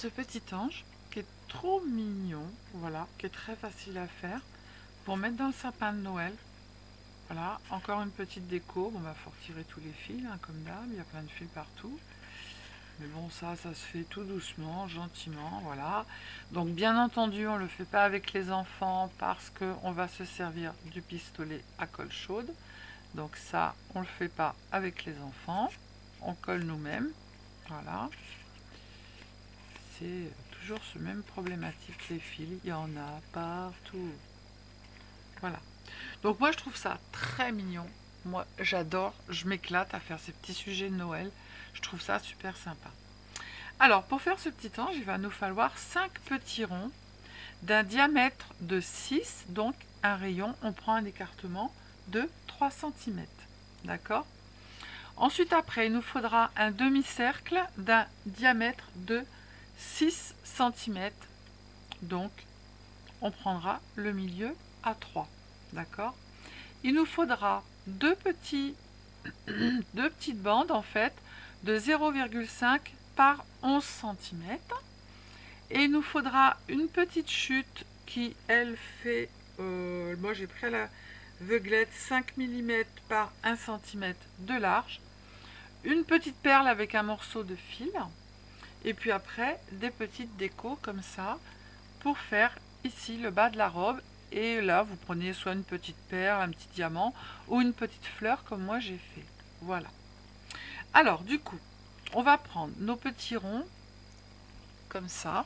ce petit ange qui est trop mignon, voilà, qui est très facile à faire pour mettre dans le sapin de Noël. Voilà, encore une petite déco. Bon, bah, faut retirer tous les fils, hein, comme d'hab, il y a plein de fils partout. Mais bon, ça se fait tout doucement, gentiment, voilà. Donc, bien entendu, on ne le fait pas avec les enfants parce qu'on va se servir du pistolet à colle chaude. Donc ça, on ne le fait pas avec les enfants. On colle nous-mêmes, voilà. C'est toujours ce même problématique, les fils, il y en a partout. Voilà. Donc moi, je trouve ça très mignon. Moi, j'adore, je m'éclate à faire ces petits sujets de Noël. Je trouve ça super sympa. Alors, pour faire ce petit ange, il va nous falloir 5 petits ronds d'un diamètre de 6, donc un rayon, on prend un écartement de 3 cm. D'accord? Ensuite, après, il nous faudra un demi-cercle d'un diamètre de 6 cm. Donc, on prendra le milieu à 3. D'accord? Il nous faudra deux petites bandes, en fait, de 0,5 par 11 cm. Et il nous faudra une petite chute qui, elle, fait... moi, j'ai pris à l'aveuglette 5 mm par 1 cm de large. Une petite perle avec un morceau de fil. Et puis après, des petites décos comme ça pour faire ici le bas de la robe. Et là, vous prenez soit une petite perle, un petit diamant ou une petite fleur comme moi j'ai fait. Voilà. Alors, du coup, on va prendre nos petits ronds comme ça.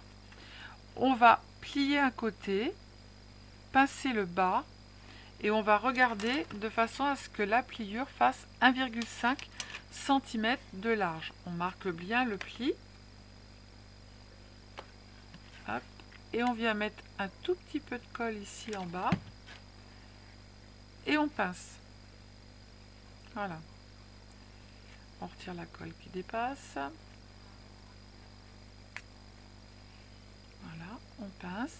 On va plier un côté, pincer le bas et on va regarder de façon à ce que la pliure fasse 1,5 cm de large. On marque bien le pli. Hop. Et on vient mettre un tout petit peu de colle ici en bas. Et on pince. Voilà. On retire la colle qui dépasse. Voilà, on pince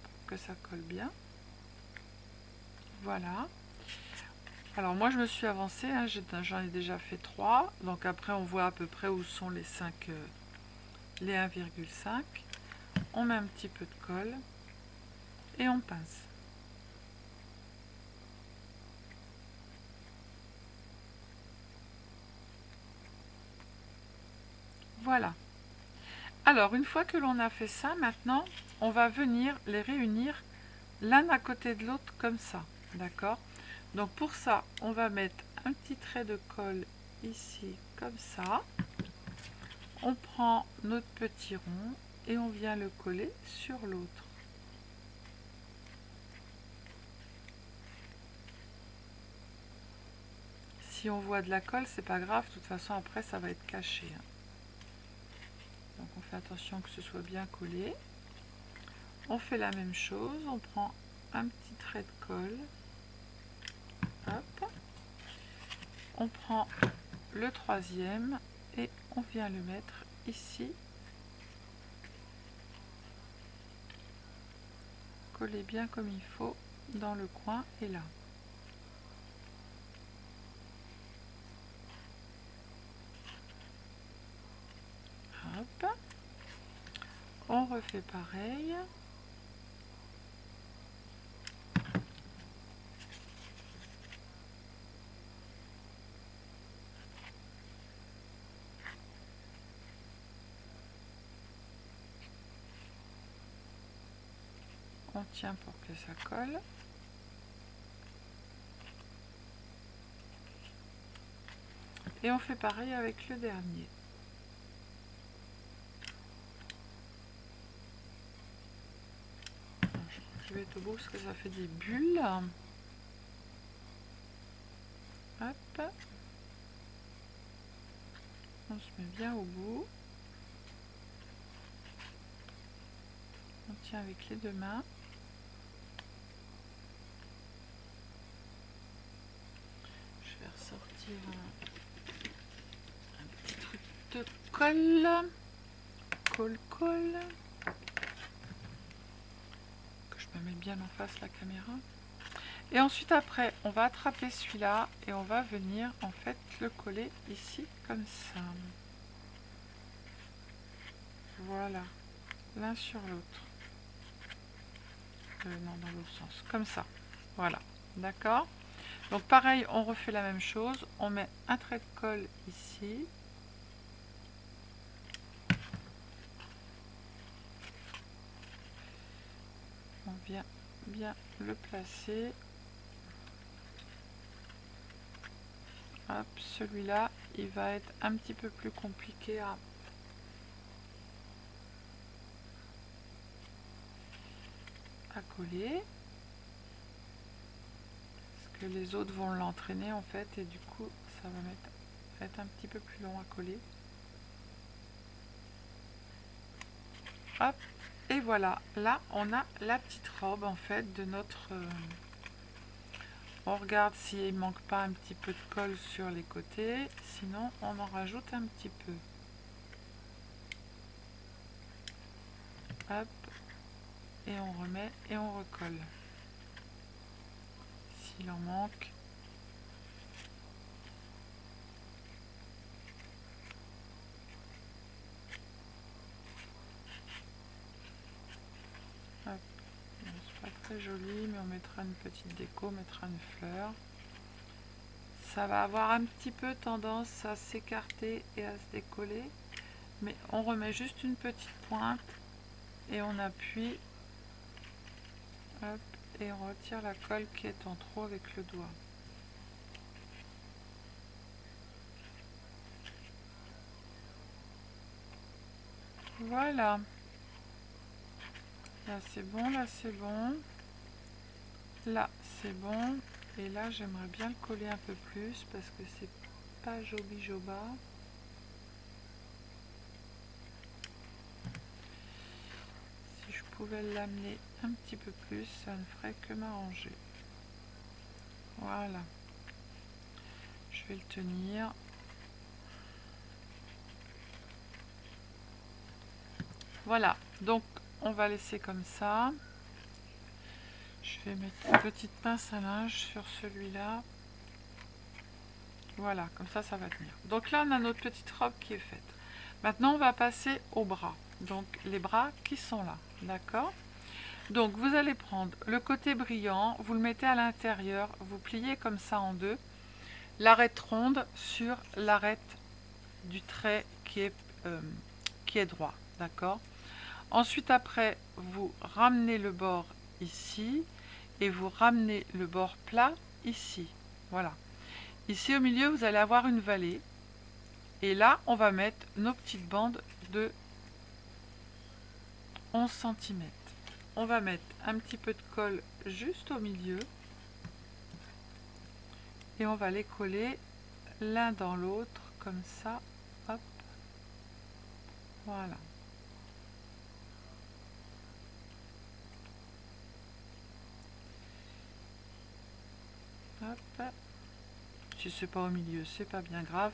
pour que ça colle bien. Voilà. Alors moi je me suis avancée, hein, j'en ai déjà fait 3. Donc après on voit à peu près où sont les 5, les 1,5. On met un petit peu de colle et on pince. Voilà. Alors une fois que l'on a fait ça, maintenant on va venir les réunir l'un à côté de l'autre comme ça. D'accord? Donc pour ça, on va mettre un petit trait de colle ici comme ça. On prend notre petit rond et on vient le coller sur l'autre. Si on voit de la colle, c'est pas grave, de toute façon après ça va être caché. Donc on fait attention que ce soit bien collé. On fait la même chose, on prend un petit trait de colle. Hop. On prend le troisième et on vient le mettre ici. Coller bien comme il faut dans le coin et là. Hop. On refait pareil. On tient pour que ça colle. Et on fait pareil avec le dernier. Je vais être au bout parce que ça fait des bulles. Hop. On se met bien au bout. On tient avec les deux mains. Je vais ressortir un petit truc de colle. Colle. Que je me mette bien en face la caméra. Et ensuite après, on va attraper celui-là et on va venir en fait le coller ici comme ça. Voilà, l'un sur l'autre. Non, dans l'autre sens, comme ça. Voilà, d'accord. Donc pareil, on refait la même chose. On met un trait de colle ici. On vient bien le placer. Hop, celui-là, il va être un petit peu plus compliqué à coller. Parce que les autres vont l'entraîner en fait, et du coup, ça va être un petit peu plus long à coller. Hop, et voilà. Là, on a la petite robe en fait de notre... on regarde s'il ne manque pas un petit peu de colle sur les côtés, sinon on en rajoute un petit peu. Hop, et on remet et on recolle. S'il en manque. Hop, c'est pas très joli, mais on mettra une petite déco, on mettra une fleur. Ça va avoir un petit peu tendance à s'écarter et à se décoller, mais on remet juste une petite pointe et on appuie, hop, et on retire la colle qui est en trop avec le doigt. Voilà. Là c'est bon, là c'est bon. Là c'est bon. Et là j'aimerais bien le coller un peu plus parce que c'est pas jobi joba. Si je pouvais l'amener un petit peu plus, ça ne ferait que m'arranger. Voilà. Je vais le tenir. Voilà, donc on va laisser comme ça. Je vais mettre une petite pince à linge sur celui-là. Voilà, comme ça, ça va tenir. Donc là, on a notre petite robe qui est faite. Maintenant, on va passer aux bras. Donc, les bras qui sont là, d'accord? Donc, vous allez prendre le côté brillant, vous le mettez à l'intérieur, vous pliez comme ça en deux, l'arête ronde sur l'arête du trait qui est droit, d'accord? Ensuite, après, vous ramenez le bord ici et vous ramenez le bord plat ici. Voilà. Ici au milieu, vous allez avoir une vallée. Et là, on va mettre nos petites bandes de 11 cm. On va mettre un petit peu de colle juste au milieu. Et on va les coller l'un dans l'autre, comme ça. Hop. Voilà. Hop. Si c'est pas au milieu, c'est pas bien grave.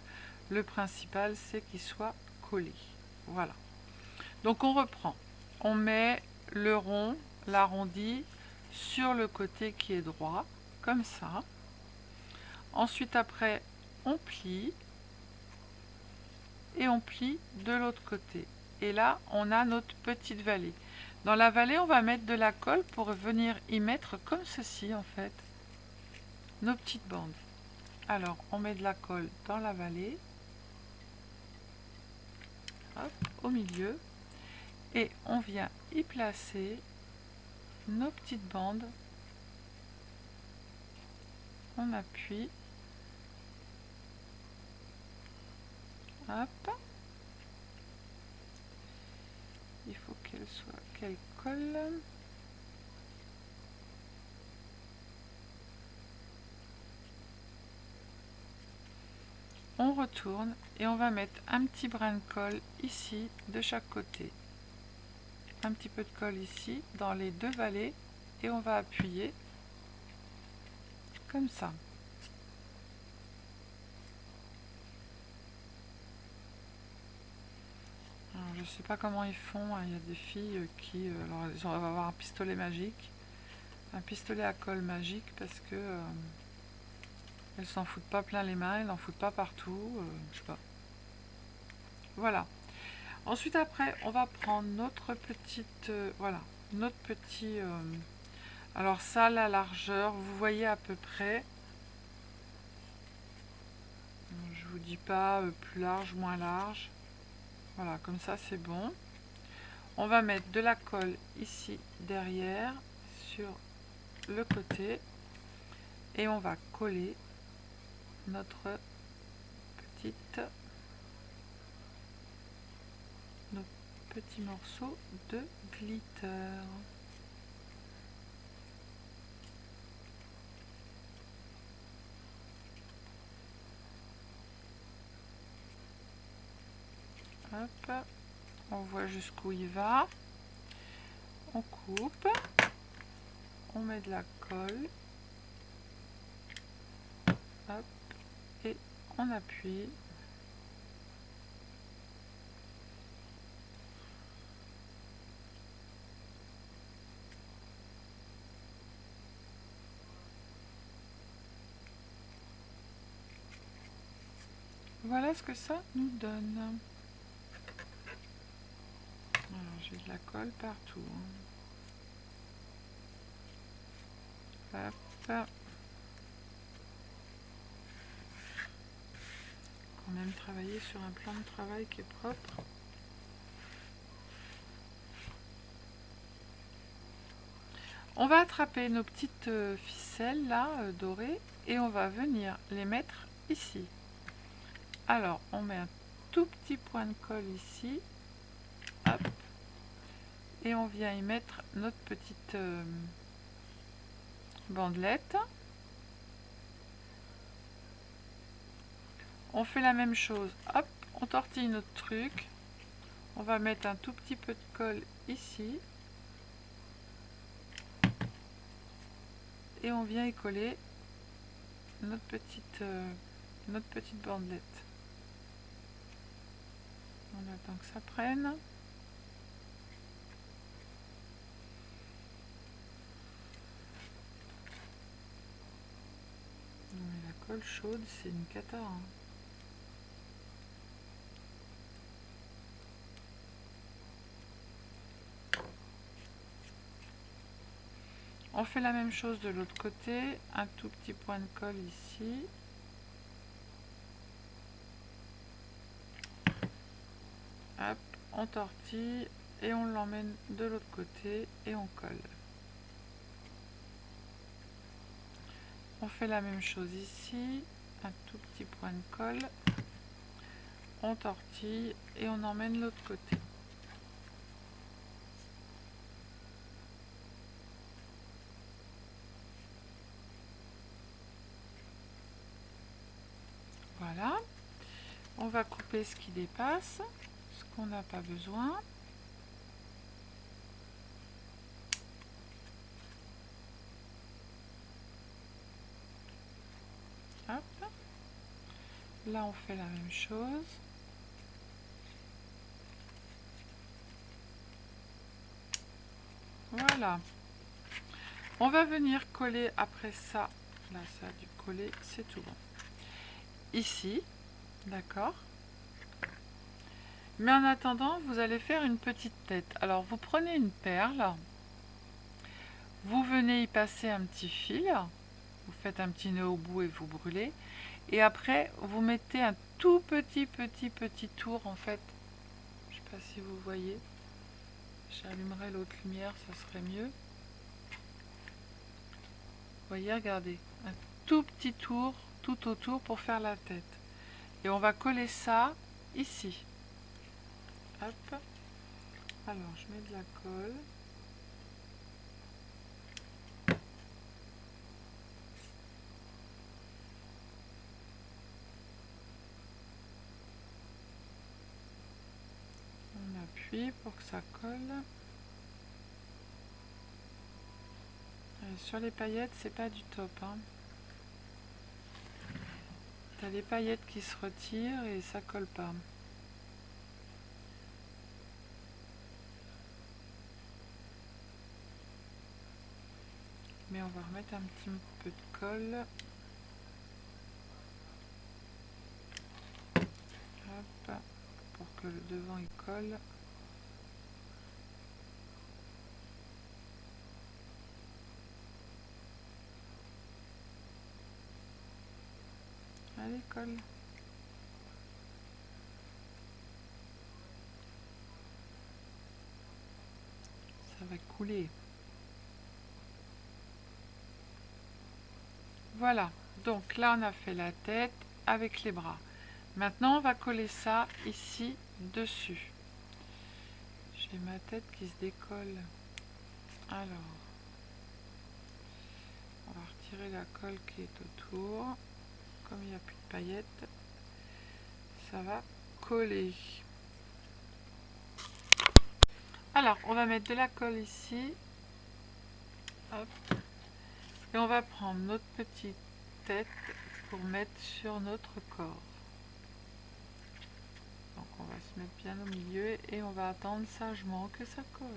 Le principal, c'est qu'il soit collé. Voilà. Donc on reprend. On met le rond, l'arrondi sur le côté qui est droit, comme ça. Ensuite, après, on plie et on plie de l'autre côté. Et là, on a notre petite vallée. Dans la vallée, on va mettre de la colle pour venir y mettre comme ceci, en fait, nos petites bandes. Alors, on met de la colle dans la vallée, hop, au milieu, et on vient y placer nos petites bandes. On appuie, hop, il faut qu'elle colle. On retourne et on va mettre un petit brin de colle ici de chaque côté. Un petit peu de colle ici dans les deux vallées et on va appuyer comme ça. Alors, je ne sais pas comment ils font, hein. Il y a des filles qui alors, elles vont avoir un pistolet magique, un pistolet à colle magique parce que elles s'en foutent pas plein les mains, elles n'en foutent pas partout, je sais pas. Voilà. Ensuite, après, on va prendre notre petite, voilà, notre petit, alors ça, la largeur, vous voyez à peu près, je vous dis pas plus large, moins large, voilà, comme ça c'est bon. On va mettre de la colle ici derrière, sur le côté, et on va coller notre petite, nos petits morceaux de glitter. Hop, on voit jusqu'où il va. On coupe, on met de la colle, hop, et on appuie. Voilà ce que ça nous donne. J'ai de la colle partout. Hop. Quand même travailler sur un plan de travail qui est propre. On va attraper nos petites ficelles là, dorées, et on va venir les mettre ici. Alors, on met un tout petit point de colle ici. Hop. Et on vient y mettre notre petite bandelette. On fait la même chose. Hop, on tortille notre truc. On va mettre un tout petit peu de colle ici. Et on vient y coller notre petite bandelette. On attend que ça prenne. Mais la colle chaude, c'est une cata. Hein. On fait la même chose de l'autre côté, un tout petit point de colle ici. Hop, on tortille et on l'emmène de l'autre côté et on colle. On fait la même chose ici, un tout petit point de colle. On tortille et on emmène l'autre côté. Voilà, on va couper ce qui dépasse, ce qu'on n'a pas besoin. Hop. Là, on fait la même chose. Voilà. On va venir coller après ça. Là, ça a dû coller, c'est tout bon. Ici, d'accord. Mais en attendant, vous allez faire une petite tête. Alors, vous prenez une perle, vous venez y passer un petit fil, vous faites un petit nœud au bout et vous brûlez. Et après, vous mettez un tout petit tour, en fait. Je ne sais pas si vous voyez. J'allumerai l'autre lumière, ça serait mieux. Vous voyez, regardez. Un tout petit tour, tout autour pour faire la tête. Et on va coller ça ici. Hop. Alors, je mets de la colle. On appuie pour que ça colle. Et sur les paillettes, c'est pas du top. Hein. T'as les paillettes qui se retirent et ça colle pas. Mais on va remettre un petit peu de colle. Hop, pour que le devant il colle. Allez, colle. Ça va couler. Voilà, donc là on a fait la tête avec les bras. Maintenant on va coller ça ici dessus. J'ai ma tête qui se décolle. Alors, on va retirer la colle qui est autour. Comme il n'y a plus de paillettes, ça va coller. Alors, on va mettre de la colle ici. Hop. Et on va prendre notre petite tête pour mettre sur notre corps. Donc on va se mettre bien au milieu et on va attendre sagement que ça colle.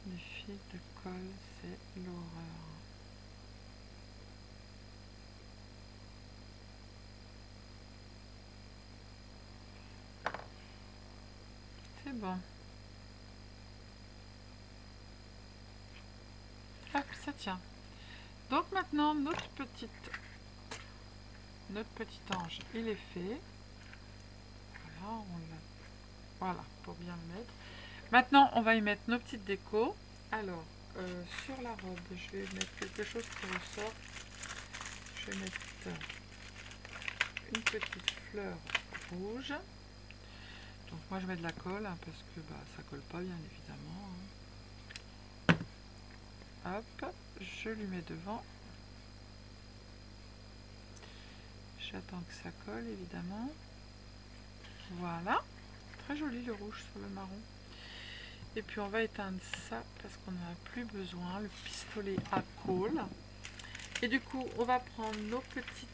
Les fils de colle, c'est l'horreur. C'est bon. Hop, ça tient. Donc maintenant, notre petit ange, il est fait. Voilà, voilà, pour bien le mettre. Maintenant, on va y mettre nos petites décos. Alors, sur la robe, je vais mettre quelque chose qui ressort. Je vais mettre une petite fleur rouge. Donc moi je mets de la colle hein, parce que bah, ça colle pas bien évidemment. Hein. Hop, je lui mets devant. J'attends que ça colle évidemment. Voilà, très joli le rouge sur le marron. Et puis on va éteindre ça parce qu'on n'en a plus besoin, le pistolet à colle. Et du coup on va prendre nos petites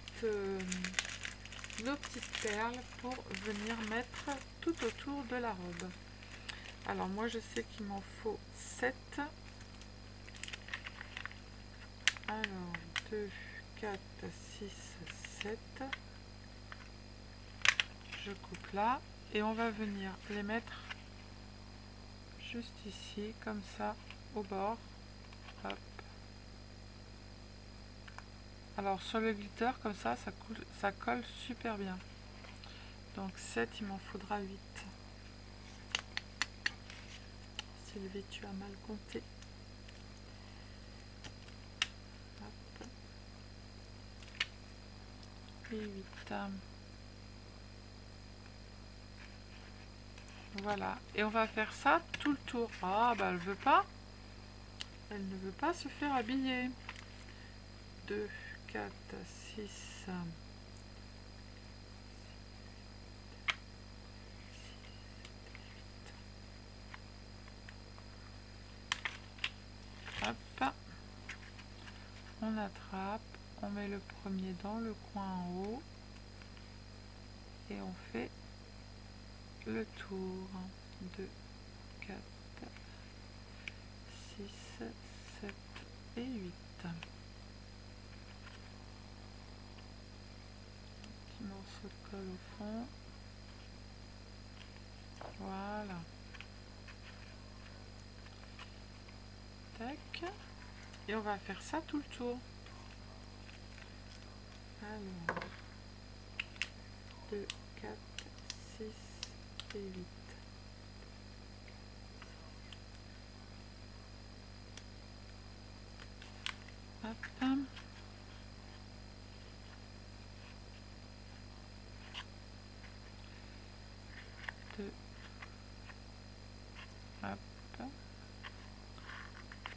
perles pour venir mettre tout autour de la robe. Alors moi je sais qu'il m'en faut 7. Alors 2, 4, 6, 7. Je coupe là et on va venir les mettre juste ici comme ça au bord. Hop. Alors sur le glitter comme ça, ça colle super bien. Donc 7, il m'en faudra 8. Sylvie, tu as mal compté. Hop. Et 8. Voilà. Et on va faire ça tout le tour. Ah, bah elle veut pas. Elle ne veut pas se faire habiller. 2, 4, 6. Hop. On attrape. On met le premier dans le coin en haut. Et on fait le tour. 2, 4, 6, 7 et 8. Petit morceau de colle au fond. Voilà. Tac. Et on va faire ça tout le tour. Alors, 2, 4, 6 et 8. Hop. 2. Hop. Hop.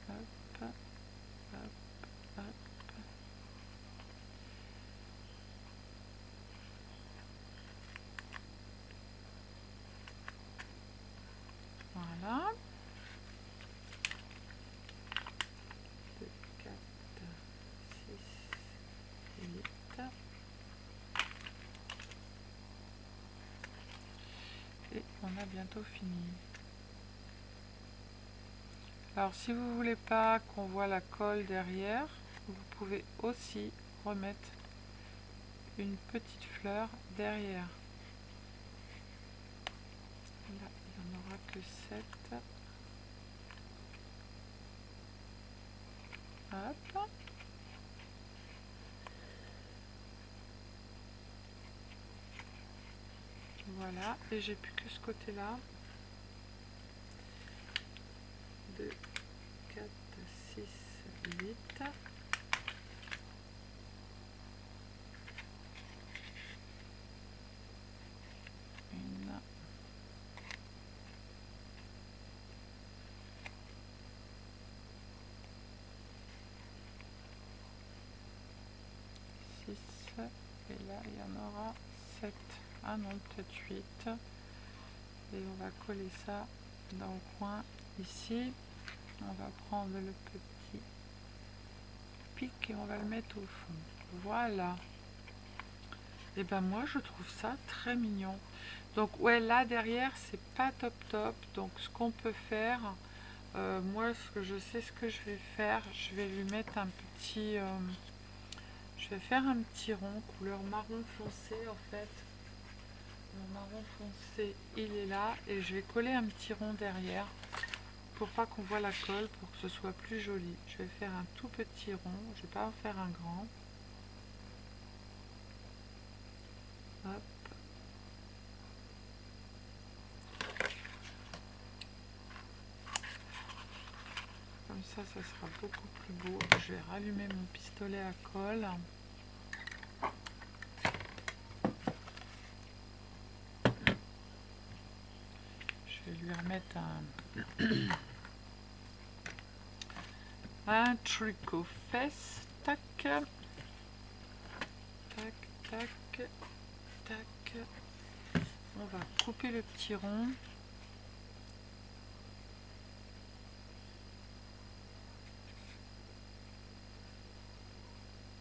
Hop. Hop. a bientôt fini. Alors si vous voulez pas qu'on voit la colle derrière, vous pouvez aussi remettre une petite fleur derrière. Là, il n'y en aura que 7. Hop. Voilà, et j'ai plus que ce côté-là. 2, 4, 6, 8. Une. 6. Et là, il y en aura 7. Ah non, peut-être 8. Et on va coller ça dans le coin ici. On va prendre le petit pic et on va le mettre au fond. Voilà. Et ben moi je trouve ça très mignon. Donc ouais, là derrière c'est pas top top. Donc ce qu'on peut faire, moi ce que je sais ce que je vais faire, je vais lui mettre un petit, je vais faire un petit rond couleur marron foncé en fait. Le marron foncé il est là et je vais coller un petit rond derrière pour pas qu'on voit la colle, pour que ce soit plus joli. Je vais faire un tout petit rond, je vais pas en faire un grand. Hop. Comme ça sera beaucoup plus beau. Je vais rallumer mon pistolet à colle. Je vais lui remettre un truc aux fesses. Tac. Tac, tac, tac. On va couper le petit rond.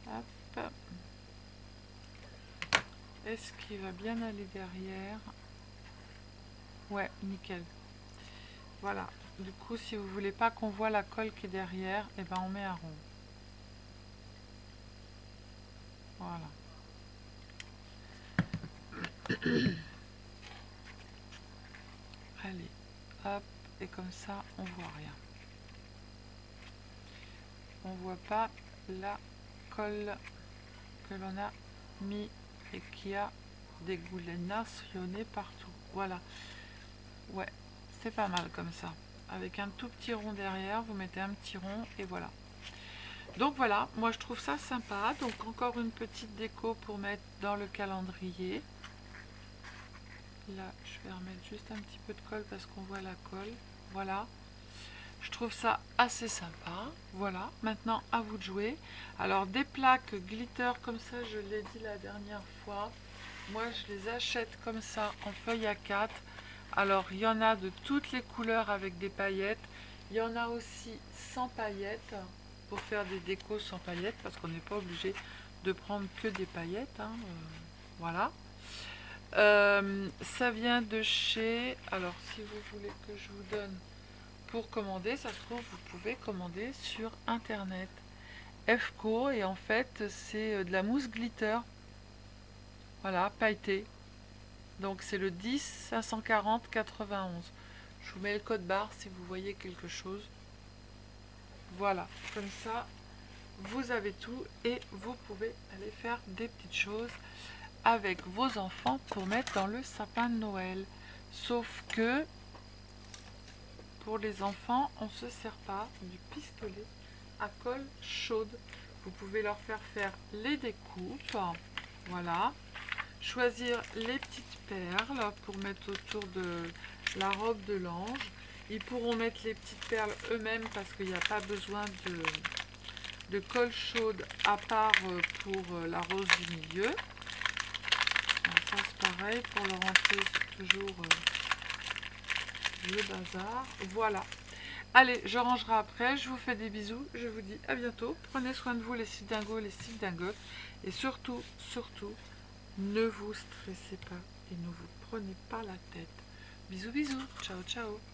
Hop. Est-ce qu'il va bien aller derrière? Ouais, nickel. Voilà. Du coup, si vous voulez pas qu'on voit la colle qui est derrière, et ben on met un rond. Voilà. Allez, hop, et comme ça, on voit rien. On voit pas la colle que l'on a mis et qui a dégoulinationnés partout. Voilà. Ouais, c'est pas mal comme ça. Avec un tout petit rond derrière, vous mettez un petit rond et voilà. Donc voilà, moi je trouve ça sympa. Donc encore une petite déco pour mettre dans le calendrier. Là, je vais remettre juste un petit peu de colle parce qu'on voit la colle. Voilà. Je trouve ça assez sympa. Voilà, maintenant à vous de jouer. Alors des plaques glitter comme ça, je l'ai dit la dernière fois. Moi je les achète comme ça en feuille A4. Alors il y en a de toutes les couleurs avec des paillettes. Il y en a aussi sans paillettes pour faire des décos sans paillettes parce qu'on n'est pas obligé de prendre que des paillettes. Hein. Voilà. Ça vient de chez... Alors si vous voulez que je vous donne pour commander, ça se trouve vous pouvez commander sur internet. FCO et en fait c'est de la mousse glitter. Voilà, pailleté. Donc c'est le 10 540 91. Je vous mets le code barre si vous voyez quelque chose. Voilà, comme ça vous avez tout et vous pouvez aller faire des petites choses avec vos enfants pour mettre dans le sapin de Noël. Sauf que pour les enfants, on ne se sert pas du pistolet à colle chaude. Vous pouvez leur faire les découpes. Voilà. Choisir les petites perles pour mettre autour de la robe de l'ange. Ils pourront mettre les petites perles eux-mêmes parce qu'il n'y a pas besoin de colle chaude à part pour la rose du milieu. Alors ça c'est pareil, pour le rentrer c'est toujours le bazar. Voilà. Allez, je rangerai après, je vous fais des bisous, je vous dis à bientôt. Prenez soin de vous les sildingos, les sildingotes. Et surtout, surtout, ne vous stressez pas et ne vous prenez pas la tête. Bisous bisous, ciao ciao.